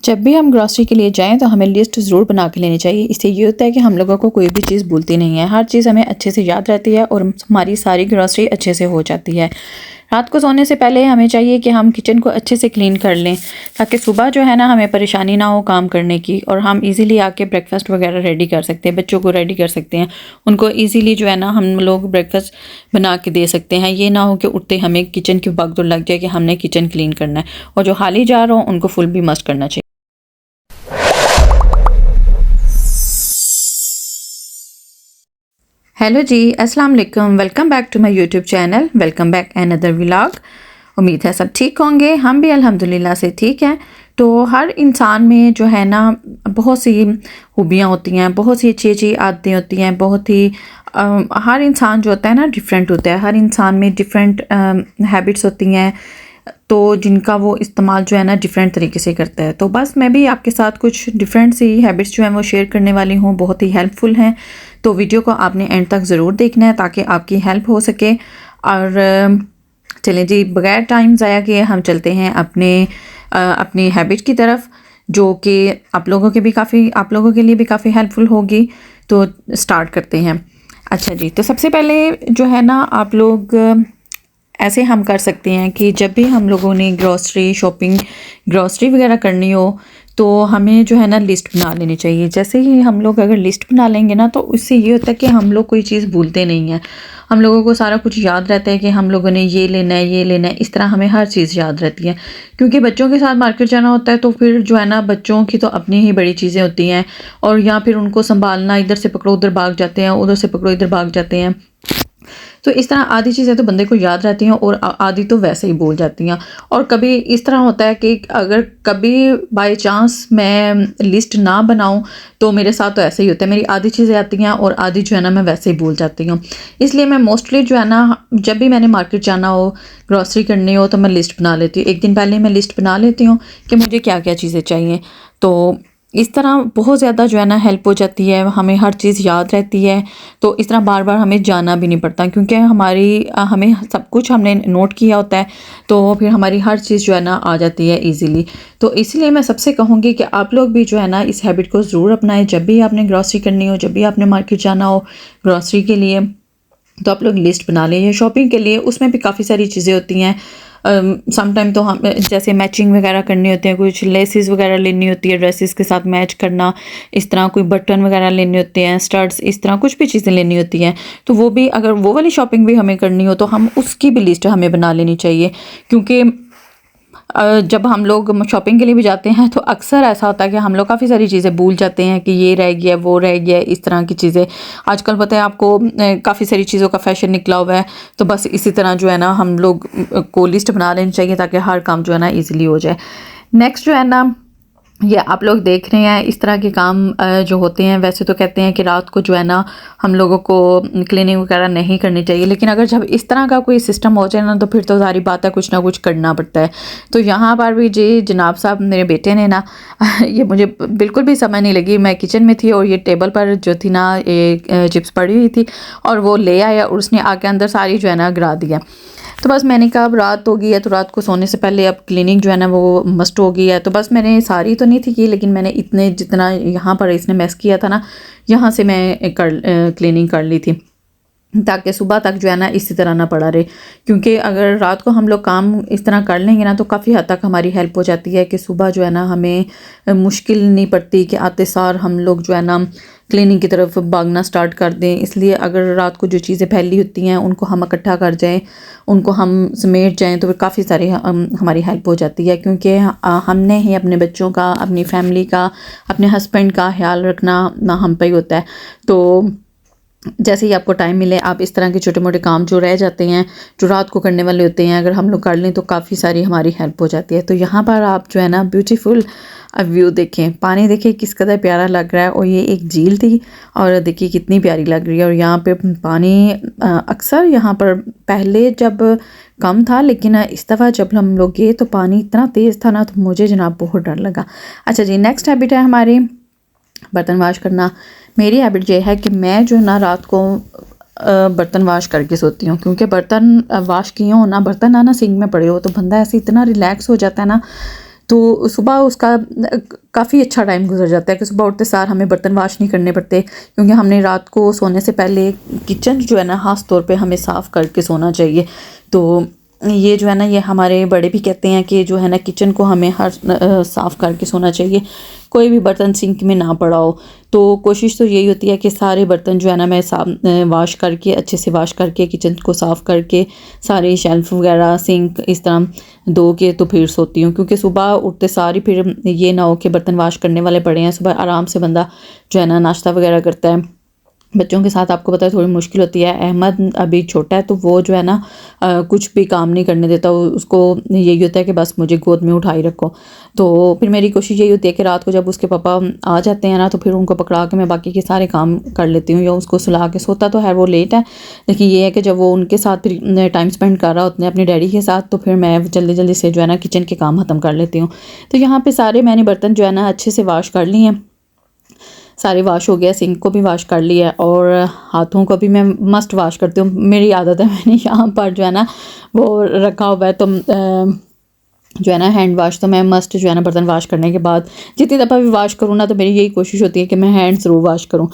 जब भी हम ग्रॉसरी के लिए जाएं तो हमें लिस्ट ज़रूर बना के लेनी चाहिए। इससे ये होता है कि हम लोगों को कोई भी चीज़ भूलती नहीं है, हर चीज़ हमें अच्छे से याद रहती है और हमारी सारी ग्रॉसरी अच्छे से हो जाती है। रात को सोने से पहले हमें चाहिए कि हम किचन को अच्छे से क्लीन कर लें, ताकि सुबह जो है ना हमें परेशानी ना हो काम करने की, और हम इजीली आके ब्रेकफास्ट वगैरह रेडी कर सकते हैं, बच्चों को रेडी कर सकते हैं, उनको इजीली जो है ना हम लोग ब्रेकफास्ट बना के दे सकते हैं। ये ना हो कि उठते हमें किचन की भागदौड़ लग जाए कि हमने किचन क्लीन करना है, और जो खाली जा रहा हो उनको फुल भी मस्ट करना चाहिए। हेलो जी, अस्सलाम वालेकुम, welcome back to my YouTube channel, welcome back another vlog. उम्मीद है सब ठीक होंगे, हम भी अल्हम्दुलिल्लाह से ठीक हैं। तो हर इंसान में जो है ना बहुत सी खूबियाँ होती हैं, बहुत सी अच्छी अच्छी आदतें होती हैं, बहुत ही हर इंसान जो होता है ना डिफरेंट होता है, हर इंसान में डिफरेंट हैबिट्स होती हैं, तो जिनका वो इस्तेमाल जो है ना डिफरेंट तरीके से करता है। तो बस मैं भी आपके साथ कुछ डिफरेंट सी हैबिट्स जो हैं वो शेयर करने वाली हूँ, बहुत ही हेल्पफुल हैं। तो वीडियो को आपने एंड तक ज़रूर देखना है ताकि आपकी हेल्प हो सके। और चलें जी, बगैर टाइम ज़ाया किए हम चलते हैं अपनी हैबिट की तरफ, जो कि आप लोगों के लिए भी काफ़ी हेल्पफुल होगी। तो स्टार्ट करते हैं। अच्छा जी, तो सबसे पहले जो है ना आप लोग ऐसे हम कर सकते हैं कि जब भी हम लोगों ने ग्रॉसरी वगैरह करनी हो तो हमें जो है ना लिस्ट बना लेनी चाहिए। जैसे ही हम लोग अगर लिस्ट बना लेंगे ना, तो उससे ये होता है कि हम लोग कोई चीज़ भूलते नहीं हैं, हम लोगों को सारा कुछ याद रहता है कि हम लोगों ने ये लेना है, ये लेना है। इस तरह हमें हर चीज़ याद रहती है, क्योंकि बच्चों के साथ मार्केट जाना होता है, तो फिर जो है ना बच्चों की तो अपनी ही बड़ी चीज़ें होती हैं, और या फिर उनको संभालना, इधर से पकड़ो उधर भाग जाते हैं, उधर से पकड़ो इधर भाग जाते हैं। तो इस तरह आधी चीज़ें तो बंदे को याद रहती हैं और आधी तो वैसे ही भूल जाती हैं। और कभी इस तरह होता है कि अगर कभी बाय चांस मैं लिस्ट ना बनाऊं तो मेरे साथ तो ऐसे ही होता है, मेरी आधी चीज़ें आती हैं और आधी जो है ना मैं वैसे ही भूल जाती हूँ। इसलिए मैं मोस्टली जो है ना जब भी मैंने मार्केट जाना हो, ग्रॉसरी करनी हो, तो मैं लिस्ट बना लेती हूँ। एक दिन पहले मैं लिस्ट बना लेती हूँ कि मुझे क्या क्या चीज़ें चाहिए। तो इस तरह बहुत ज़्यादा जो है ना हेल्प हो जाती है, हमें हर चीज़ याद रहती है। तो इस तरह बार बार हमें जाना भी नहीं पड़ता, क्योंकि हमें सब कुछ हमने नोट किया होता है, तो फिर हमारी हर चीज़ जो है ना आ जाती है इजीली। तो इसलिए मैं सबसे कहूँगी कि आप लोग भी जो है ना इस हैबिट को ज़रूर अपनाएं। जब भी आपने ग्रॉसरी करनी हो, जब भी आपने मार्केट जाना हो ग्रॉसरी के लिए, तो आप लोग लिस्ट बना लें। या शॉपिंग के लिए उसमें भी काफ़ी सारी चीज़ें होती हैं। समटाइम तो हम जैसे मैचिंग वगैरह करनी होती है, कुछ लेसेस वगैरह लेनी होती है, ड्रेसेस के साथ मैच करना, इस तरह कोई बटन वगैरह लेने होते हैं, स्टड्स, इस तरह कुछ भी चीज़ें लेनी होती हैं। तो वो भी, अगर वो वाली शॉपिंग भी हमें करनी हो तो हम उसकी भी लिस्ट हमें बना लेनी चाहिए। क्योंकि जब हम लोग शॉपिंग के लिए भी जाते हैं तो अक्सर ऐसा होता है कि हम लोग काफ़ी सारी चीज़ें भूल जाते हैं कि ये रह गया, वो रह गया, इस तरह की चीज़ें। आजकल पता है आपको काफ़ी सारी चीज़ों का फैशन निकला हुआ है, तो बस इसी तरह जो है ना हम लोग को लिस्ट बना लेनी चाहिए ताकि हर काम जो है ना ईज़िली हो जाए। नेक्स्ट जो है ना, ये आप लोग देख रहे हैं इस तरह के काम जो होते हैं, वैसे तो कहते हैं कि रात को जो है ना हम लोगों को क्लीनिंग वगैरह नहीं करनी चाहिए, लेकिन अगर जब इस तरह का कोई सिस्टम हो जाए ना, तो फिर तो सारी बात है, कुछ ना कुछ करना पड़ता है। तो यहाँ पर भी जी जनाब साहब मेरे बेटे ने ना ये मुझे बिल्कुल भी समझ नहीं लगी, मैं किचन में थी और ये टेबल पर जो थी ना ये चिप्स पड़ी हुई थी, और वो ले आया और उसने आके अंदर सारी जो है ना गिरा दिया। तो बस मैंने कहा अब रात हो गई है, तो रात को सोने से पहले अब क्लीनिंग जो है ना वो मस्ट हो गई है। तो बस मैंने सारी तो नहीं थी की, लेकिन मैंने इतने जितना यहाँ पर इसने मैस किया था ना, यहाँ से मैं क्लीनिंग कर ली थी, ताकि सुबह तक जो है ना इसी तरह ना पड़ा रहे। क्योंकि अगर रात को हम लोग काम इस तरह कर लेंगे ना, तो काफ़ी हद तक हमारी हेल्प हो जाती है कि सुबह जो है ना हमें मुश्किल नहीं पड़ती कि आते सार हम लोग जो है ना क्लीनिंग की तरफ भागना स्टार्ट कर दें। इसलिए अगर रात को जो चीज़ें फैली होती हैं उनको हम इकट्ठा कर जाएं, उनको हम समेट जाएं, तो फिर काफ़ी सारी हमारी हेल्प हो जाती है। क्योंकि हमने ही अपने बच्चों का, अपनी फैमिली का, अपने हस्बैंड का ख्याल रखना ना हम पे ही होता है। तो जैसे ही आपको टाइम मिले, आप इस तरह के छोटे मोटे काम जो रह जाते हैं, जो रात को करने वाले होते हैं, अगर हम लोग कर लें तो काफ़ी सारी हमारी हेल्प हो जाती है। तो यहाँ पर आप जो है ना ब्यूटीफुल व्यू देखें, पानी देखें किस कदर प्यारा लग रहा है, और ये एक झील थी और देखिए कितनी प्यारी लग रही है। और यहाँ पे पानी अक्सर यहाँ पर पहले जब कम था, लेकिन इस दफ़ा जब हम लोग गए तो पानी इतना तेज़ था ना, तो मुझे जनाब बहुत डर लगा। अच्छा जी, नेक्स्ट हैबिट है हमारी बर्तन वाश करना। मेरी हैबिट ये है कि मैं जो ना रात को बर्तन वाश करके सोती हूँ, क्योंकि बर्तन वाश किए हो ना, बर्तन ना सिंक में पड़े हो, तो बंदा ऐसे इतना रिलैक्स हो जाता है ना। तो सुबह उसका काफ़ी अच्छा टाइम गुजर जाता है कि सुबह उठते सार हमें बर्तन वाश नहीं करने पड़ते, क्योंकि हमने रात को सोने से पहले किचन जो है ना ख़ास तौर पे हमें साफ़ करके सोना चाहिए। तो ये जो है ना, ये हमारे बड़े भी कहते हैं कि जो है ना किचन को हमें हर साफ़ करके सोना चाहिए, कोई भी बर्तन सिंक में ना पड़ा हो। तो कोशिश तो यही होती है कि सारे बर्तन जो है ना मैं वाश करके, अच्छे से वाश करके, किचन को साफ़ करके, सारे शेल्फ़ वगैरह, सिंक इस तरह धो के तो फिर सोती हूँ, क्योंकि सुबह उठते सारी फिर ये ना हो कि बर्तन वाश करने वाले पड़े हैं। सुबह आराम से बंदा जो है ना नाश्ता वगैरह करता है। बच्चों के साथ आपको पता है थोड़ी मुश्किल होती है। अहमद अभी छोटा है तो वो जो है ना कुछ भी काम नहीं करने देता, उसको यही होता है कि बस मुझे गोद में उठाई रखो। तो फिर मेरी कोशिश यही होती है कि रात को जब उसके पापा आ जाते हैं ना, तो फिर उनको पकड़ा के मैं बाकी के सारे काम कर लेती हूँ, या उसको सुला के। सोता तो है वो लेट है, लेकिन ये है कि जब वो उनके साथ फिर टाइम स्पेंड कर रहा होता है अपने डैडी के साथ, तो फिर मैं जल्दी जल्दी से जो है ना किचन के काम ख़त्म कर लेती हूँ। तो यहाँ पर सारे मैंने बर्तन जो है ना अच्छे से वाश कर लिए हैं, सारे वाश हो गया, सिंक को भी वाश कर लिया है, और हाथों को भी मैं मस्ट वाश करती हूँ। मेरी आदत है, मैंने यहाँ पर जो है ना वो रखा हुआ है, तो जो है ना हैंड वाश तो मैं मस्ट जो है ना बर्तन वाश करने के बाद जितनी दफ़ा भी वाश करूँ ना, तो मेरी यही कोशिश होती है कि मैं हैंड ज़रूर वाश करूँ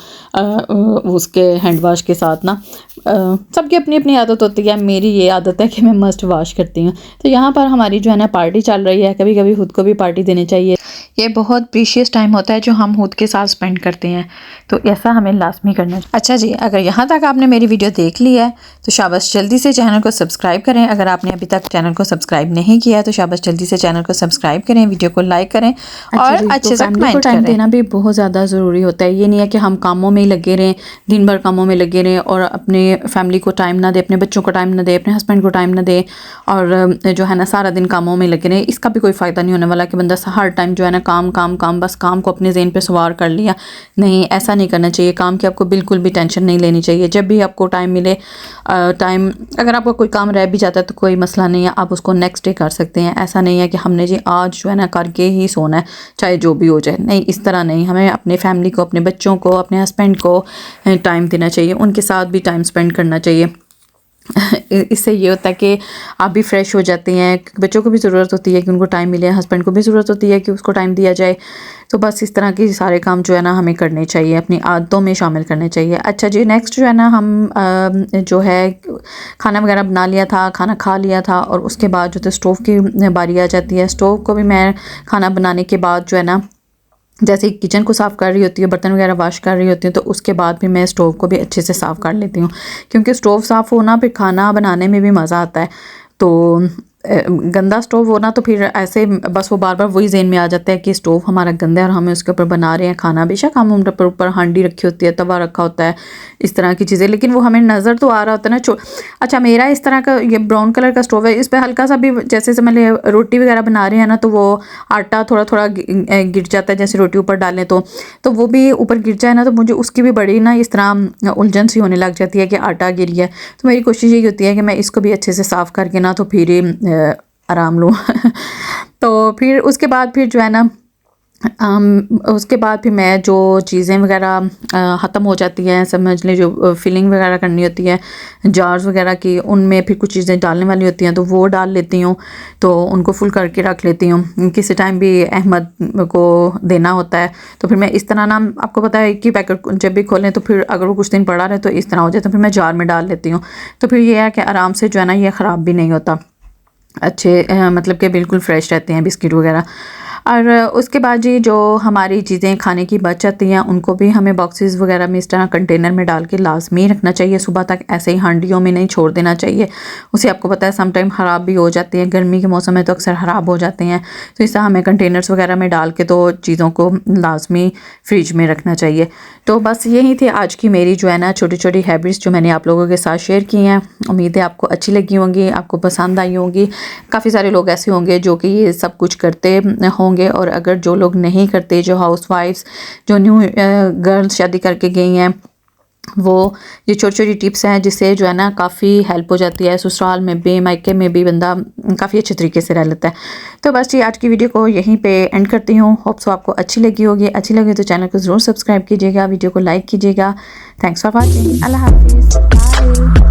उसके हैंड वाश के साथ ना। सबकी अपनी अपनी आदत होती है, मेरी ये आदत है कि मैं मस्ट वाश करती हूँ। तो यहाँ पर हमारी जो है ना पार्टी चल रही है, कभी कभी खुद को भी पार्टी देनी चाहिए। ये बहुत प्रीशियस टाइम होता है जो हम खुद के साथ स्पेंड करते हैं, तो ऐसा हमें लाजमी करना चाहिए। अच्छा जी, अगर यहाँ तक आपने मेरी वीडियो देख ली है तो शाबाश, जल्दी से चैनल को सब्सक्राइब करें। अगर आपने अभी तक चैनल को सब्सक्राइब नहीं किया तो शाबाश, जल्दी से चैनल को सब्सक्राइब करें, वीडियो को लाइक करें और अच्छे से कमेंट टाइम देना भी बहुत ज़्यादा ज़रूरी होता है। ये नहीं है कि हम कामों में ही लगे रहें, दिन भर कामों में लगे रहें और अपने फैमिली को टाइम ना दें, अपने बच्चों को टाइम ना दें, अपने हस्बैंड को टाइम ना दें, और जो है ना सारा दिन कामों में लगे रहें। इसका भी कोई फ़ायदा नहीं होने वाला कि बंदा हर टाइम जो है ना काम काम काम, बस काम को अपने ज़हन पे सवार कर लिया। नहीं, ऐसा नहीं करना चाहिए। काम की आपको बिल्कुल भी टेंशन नहीं लेनी चाहिए। जब भी आपको टाइम मिले, अगर आपका कोई काम रह भी जाता है तो कोई मसला नहीं है, आप उसको नेक्स्ट डे कर सकते हैं। ऐसा नहीं है कि हमने जी आज जो है ना करके ही सोना है, चाहे जो भी हो जाए। नहीं, इस तरह नहीं। हमें अपने फैमिली को, अपने बच्चों को, अपने हस्बैंड को टाइम देना चाहिए, उनके साथ भी टाइम स्पेंड करना चाहिए। इससे ये होता है कि आप भी फ्रेश हो जाते हैं। बच्चों को भी ज़रूरत होती है कि उनको टाइम मिले, हस्बैंड को भी ज़रूरत होती है कि उसको टाइम दिया जाए। तो बस इस तरह के सारे काम जो है ना हमें करने चाहिए, अपनी आदतों में शामिल करने चाहिए। अच्छा जी, नेक्स्ट जो है ना हम जो है खाना वगैरह बना लिया था, खाना खा लिया था, और उसके बाद जो है स्टोव की बारी आ जाती है। स्टोव को भी मैं खाना बनाने के बाद जो है ना, जैसे किचन को साफ़ कर रही होती है, बर्तन वगैरह वाश कर रही होती हूँ, तो उसके बाद भी मैं स्टोव को भी अच्छे से साफ़ कर लेती हूँ, क्योंकि स्टोव साफ़ होना फिर खाना बनाने में भी मज़ा आता है। तो गंदा स्टोव होना तो फिर ऐसे बस वो बार बार वही ज़हन में आ जाता है कि स्टोव हमारा गंदा है और हमें उसके ऊपर बना रहे हैं खाना। बेशक हम उन पर ऊपर हांडी रखी होती है, तवा रखा होता है, इस तरह की चीज़ें, लेकिन वो हमें नज़र तो आ रहा होता है ना। अच्छा, मेरा इस तरह का ये ब्राउन कलर का स्टोव है, इस पर हल्का सा भी जैसे समझ रोटी वगैरह बना रहे हैं ना, तो वो आटा थोड़ा थोड़ा गिर जाता है, जैसे रोटी ऊपर डालें तो वो भी ऊपर गिर जाए ना, तो मुझे उसकी भी बड़ी ना इस तरह उलझन सी होने लग जाती है कि आटा गिर गया। तो मेरी कोशिश यही होती है कि मैं इसको भी अच्छे से साफ़ करके ना तो फिर आराम लूँ। तो फिर उसके बाद फिर जो है ना उसके बाद फिर मैं जो चीज़ें वगैरह ख़त्म हो जाती हैं, समझ लें जो फिलिंग वगैरह करनी होती है जार्स वगैरह की, उनमें फिर कुछ चीज़ें डालने वाली होती हैं तो वो डाल लेती हूँ, तो उनको फुल करके रख लेती हूँ। किसी टाइम भी अहमद को देना होता है तो फिर मैं इस तरह ना, आपको पता है कि पैकेट जब भी खोलें तो फिर अगर वो कुछ दिन पड़ा रहे तो इस तरह हो जाए, तो फिर मैं जार में डाल लेती हूँ। तो फिर ये है कि आराम से जो है ना ये ख़राब भी नहीं होता, अच्छे मतलब कि बिल्कुल फ़्रेश रहते हैं बिस्किट वगैरह। और उसके बाद जी जो हमारी चीज़ें खाने की बच जाती हैं उनको भी हमें बॉक्सेस वगैरह में इस तरह कंटेनर में डाल के लाजमी रखना चाहिए। सुबह तक ऐसे ही हांडियों में नहीं छोड़ देना चाहिए, उसे आपको पता है सम टाइम ख़राब भी हो जाते हैं, गर्मी के मौसम में तो अक्सर ख़राब हो जाते हैं। तो इससे हमें कंटेनर्स वगैरह में डाल के तो चीज़ों को लाजमी फ्रिज में रखना चाहिए। तो बस यही थी आज की मेरी जो है ना छोटी छोटी हैबिट्स जो मैंने आप लोगों के साथ शेयर की हैं। उम्मीद है आपको अच्छी लगी होंगी, आपको पसंद आई होंगी। काफ़ी सारे लोग ऐसे होंगे जो कि ये सब कुछ करते होंगे, और अगर जो लोग नहीं करते, जो हाउसवाइफ्स, जो न्यू गर्ल्स शादी करके गई हैं, वो ये छोटी छोटी टिप्स हैं जिससे जो है ना काफ़ी हेल्प हो जाती है। ससुराल में भी, मायके में भी बंदा काफ़ी अच्छे तरीके से रह लेता है। तो बस जी आज की वीडियो को यहीं पे एंड करती हूँ। होप सो आपको अच्छी लगी होगी। अच्छी लगी तो चैनल को ज़रूर सब्सक्राइब कीजिएगा, वीडियो को लाइक कीजिएगा। Thanks for watching. अल्लाह हाफिज़, बाय।